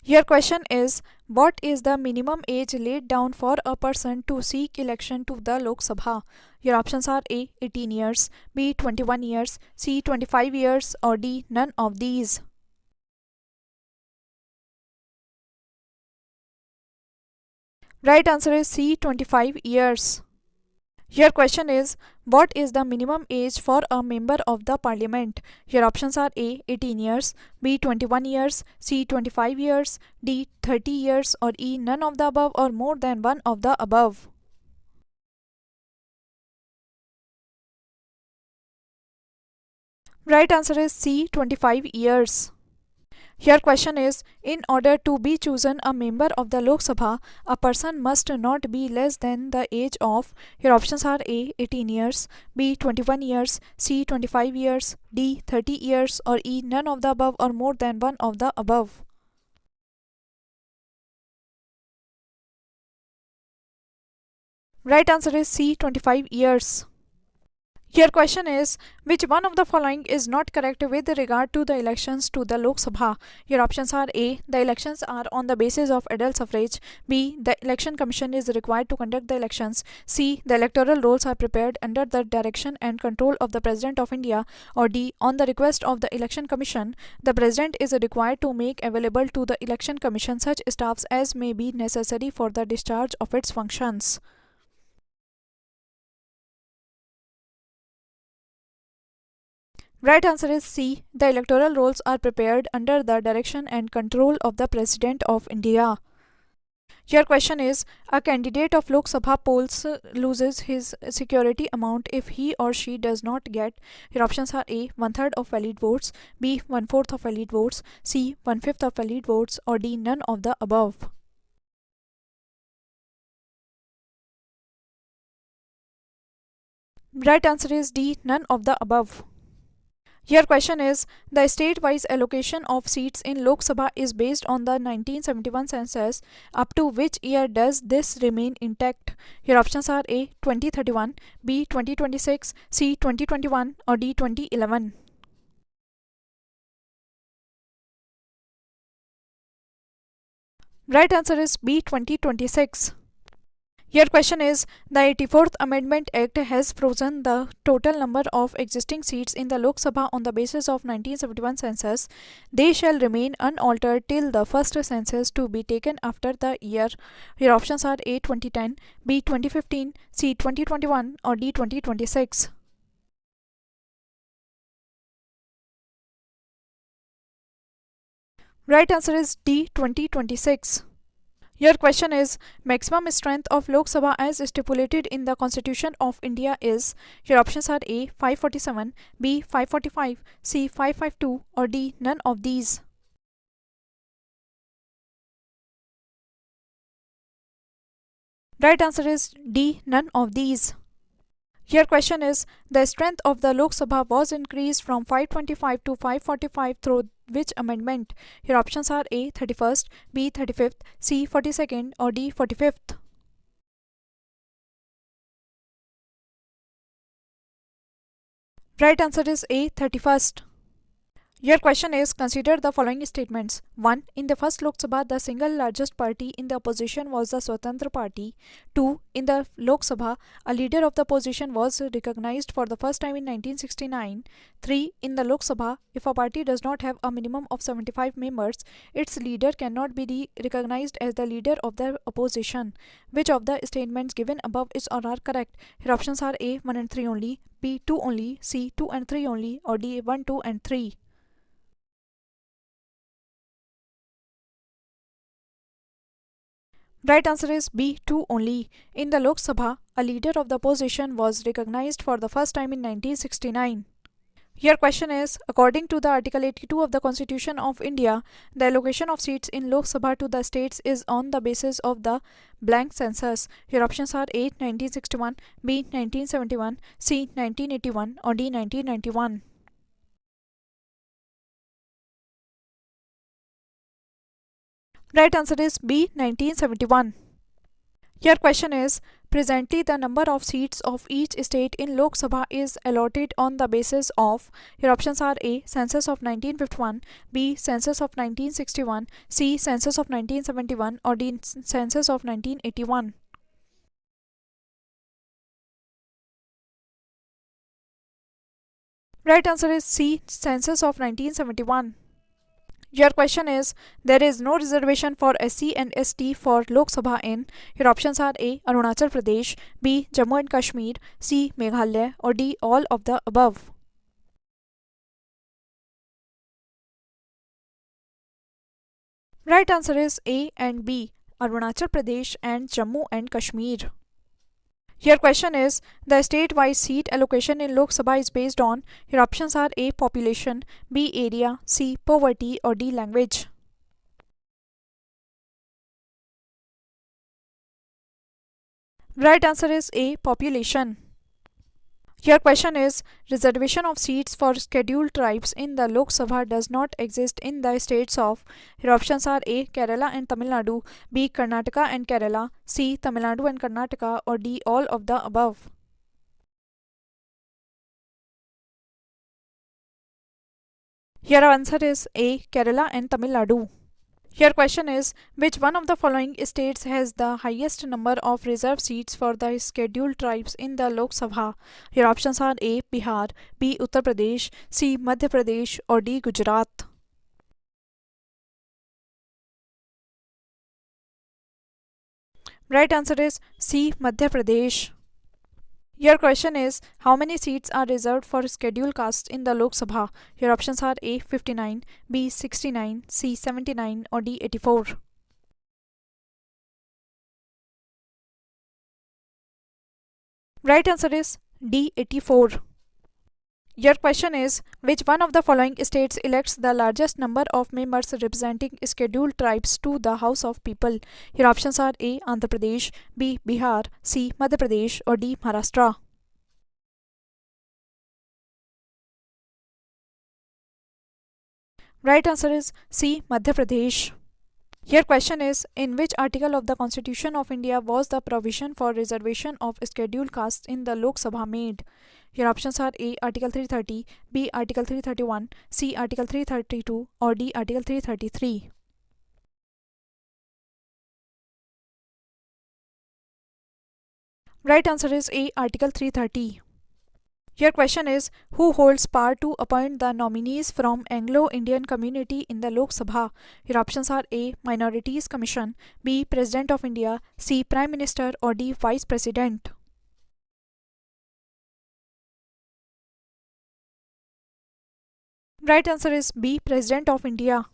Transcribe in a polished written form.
Your question is, what is the minimum age laid down for a person to seek election to the Lok Sabha? Your options are A 18 years, B 21 years, C 25 years, or D none of these. Right answer is C 25 years. Your question is, what is the minimum age for a member of the parliament? Your options are A 18 years, B 21 years, C 25 years, D 30 years, or E none of the above or more than one of the above. Right answer is C 25 years. Your question is, in order to be chosen a member of the Lok Sabha, a person must not be less than the age of. Your options are A 18 years, B 21 years, C 25 years, D 30 years, or E none of the above or more than one of the above. Right answer is C 25 years. Your question is, which one of the following is not correct with regard to the elections to the Lok Sabha? Your options are A. The elections are on the basis of adult suffrage. B. The election commission is required to conduct the elections. C. The electoral rolls are prepared under the direction and control of the President of India. Or D. On the request of the election commission, the President is required to make available to the election commission such staffs as may be necessary for the discharge of its functions. Right answer is C. The electoral rolls are prepared under the direction and control of the President of India. Your question is, a candidate of Lok Sabha polls loses his security amount if he or she does not get. Your options are A. One third of valid votes, B. One fourth of valid votes, C. One fifth of valid votes, or D. None of the above. Right answer is D. None of the above. Your question is, the state-wise allocation of seats in Lok Sabha is based on the 1971 census. Up to which year does this remain intact? Your options are A 2031, B 2026, C 2021, or D 2011. Right answer is B 2026. Your question is, the 84th Amendment Act has frozen the total number of existing seats in the Lok Sabha on the basis of 1971 census. They shall remain unaltered till the first census to be taken after the year. Your options are A 2010, B 2015, C 2021, or D 2026. Right answer is D 2026. Your question is, maximum strength of Lok Sabha as stipulated in the Constitution of India is. Your options are A 547, B 545, C 552, or D none of these. Right answer is D none of these. Your question is, the strength of the Lok Sabha was increased from 525 to 545 through which amendment? Your options are A 31st, B 35th, C 42nd, or D 45th. Right answer is A 31st. Your question is, consider the following statements. 1. In the first Lok Sabha, the single largest party in the opposition was the Swatantra Party. 2. In the Lok Sabha, a leader of the opposition was recognized for the first time in 1969. 3. In the Lok Sabha, if a party does not have a minimum of 75 members, its leader cannot be recognized as the leader of the opposition. Which of the statements given above is or are correct? Your options are A 1 and 3 only, B 2 only, C 2 and 3 only, or D 1, 2 and 3. Right answer is B 2 only. In the Lok Sabha, a leader of the opposition was recognized for the first time in 1969. Your question is, according to the Article 82 of the Constitution of India, the allocation of seats in Lok Sabha to the states is on the basis of the blank census. Your options are A 1961, B 1971, C 1981, or D 1991. Right answer is B 1971. Your question is, presently the number of seats of each state in Lok Sabha is allotted on the basis of, your options are A. Census of 1951, B. Census of 1961, C. Census of 1971, or D. Census of 1981. Right answer is C. Census of 1971. Your question is, there is no reservation for SC and ST for Lok Sabha in, your options are A. Arunachal Pradesh, B. Jammu and Kashmir, C. Meghalaya, or D. all of the above. Right answer is A and B. Arunachal Pradesh and Jammu and Kashmir. Your question is, the state-wise seat allocation in Lok Sabha is based on, your options are A. Population, B. Area, C. Poverty, or D. Language. Right answer is A. Population. Your question is, reservation of seats for scheduled tribes in the Lok Sabha does not exist in the states of, your options are A. Kerala and Tamil Nadu, B. Karnataka and Kerala, C. Tamil Nadu and Karnataka, or D. all of the above. Your answer is A. Kerala and Tamil Nadu. Your question is, which one of the following states has the highest number of reserved seats for the scheduled tribes in the Lok Sabha? Your options are A. Bihar, B. Uttar Pradesh, C. Madhya Pradesh, or D. Gujarat. Right answer is C. Madhya Pradesh. Your question is, how many seats are reserved for scheduled castes in the Lok Sabha? Your options are A. 59, B. 69, C. 79, or D. 84. Right answer is D. 84. Your question is, which one of the following states elects the largest number of members representing scheduled tribes to the House of People? Your options are A. Andhra Pradesh, B. Bihar, C. Madhya Pradesh, or D. Maharashtra. Right answer is C. Madhya Pradesh. Your question is, in which article of the Constitution of India was the provision for reservation of scheduled castes in the Lok Sabha made? Your options are A. Article 330, B. Article 331, C. Article 332, or D. Article 333. Right answer is A. Article 330. Your question is, who holds power to appoint the nominees from Anglo-Indian community in the Lok Sabha? Your options are A. Minorities Commission, B. President of India, C. Prime Minister, or D. Vice President. Right answer is B. President of India.